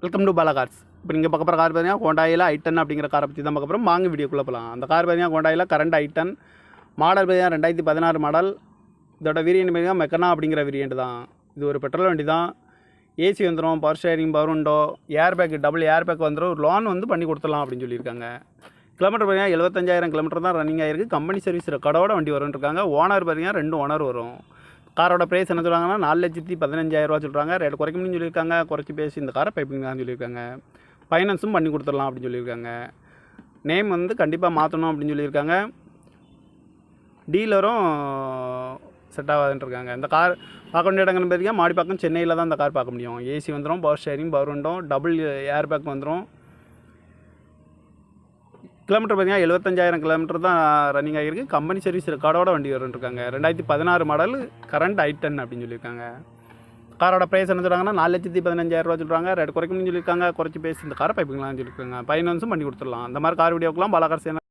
Welcome to Bala cars. இப்போ நீங்கள் பார்க்க போகிற கார் பார்த்தீங்கன்னா ஹோண்டாயில் i10 அப்படிங்கிற காரை பற்றி தான் பார்க்க போகிறோம். வாங்க வீடியோக்குள்ளே போகலாம். அந்த கார் பார்த்தீங்கன்னா ஹோண்டாயில் கரண்ட் i10 மாடல் பார்த்தீங்கன்னா 2016 மாடல். இதோட வேரியன்ட் பார்த்தீங்கன்னா மெக்கனா அப்படிங்கிற வேரியன்ட் தான். இது ஒரு பெட்ரோல் வண்டி தான். ஏசி வந்துடும், power steering, power window, air bag, double air bag வந்துடும். ஒரு லோன் வந்து பண்ணி கொடுத்துடலாம் அப்படின்னு சொல்லியிருக்காங்க. கிலோமீட்டர் பார்த்தீங்கன்னா 75,000 கிலோமீட்டர் தான் ரன்னிங் ஆகிருக்கு. கம்பெனி சர்வீஸ் ரெக்கார்டோட வண்டி வரும்னு இருக்காங்க. ஓனர் பார்த்தீங்கன்னா 2 ஓனர் வரும். காரோட ப்ரைஸ் என்ன சொல்கிறாங்கன்னா 4,15,000 சொல்கிறாங்க. ரேட் குறைக்கணும்னு சொல்லியிருக்காங்க. குறைச்சி பேசி இந்த காரை பைப்பிங் தான் சொல்லியிருக்காங்க. ஃபைனான்ஸும் பண்ணி கொடுத்துடலாம் அப்படின்னு சொல்லியிருக்காங்க. நேம் வந்து கண்டிப்பாக மாற்றணும் அப்படின்னு சொல்லியிருக்காங்க. டீலரும் செட் ஆகாதுன்னு இருக்காங்க. இந்த கார் பார்க்க வேண்டிய இடங்கள்னு பார்த்தீங்கன்னா மாடிப்பாக்கம், சென்னையில் தான் இந்த கார் பார்க்க முடியும். ஏசி வந்துடும், power steering, power window, double air bag வந்துடும். கிலோமீட்டர் பார்த்தீங்கன்னா 75,000 கிலோமீட்டர் தான் ரன்னிங் ஆகிருக்கு. கம்பெனி சர்வீஸ் ரெக்கார்டோட வண்டி வரும்ன்ருக்காங்க. 2016 மாடல் கரண்ட் i10 அப்படின்னு சொல்லியிருக்காங்க. காரோட ப்ரைஸ் என்ன சொல்கிறாங்கன்னா 4,15,000 சொல்கிறாங்க. ரேட் குறைக்கணும்னு சொல்லியிருக்காங்க. குறைச்சி பேசி இந்த காரை பைப்பிங்களான்னு சொல்லியிருக்காங்க. ஃபைனான்ஸும் பண்ணி கொடுத்துடலாம். அந்த மாதிரி கார் வீடியோக்கெலாம் பாலா கார்ஸ்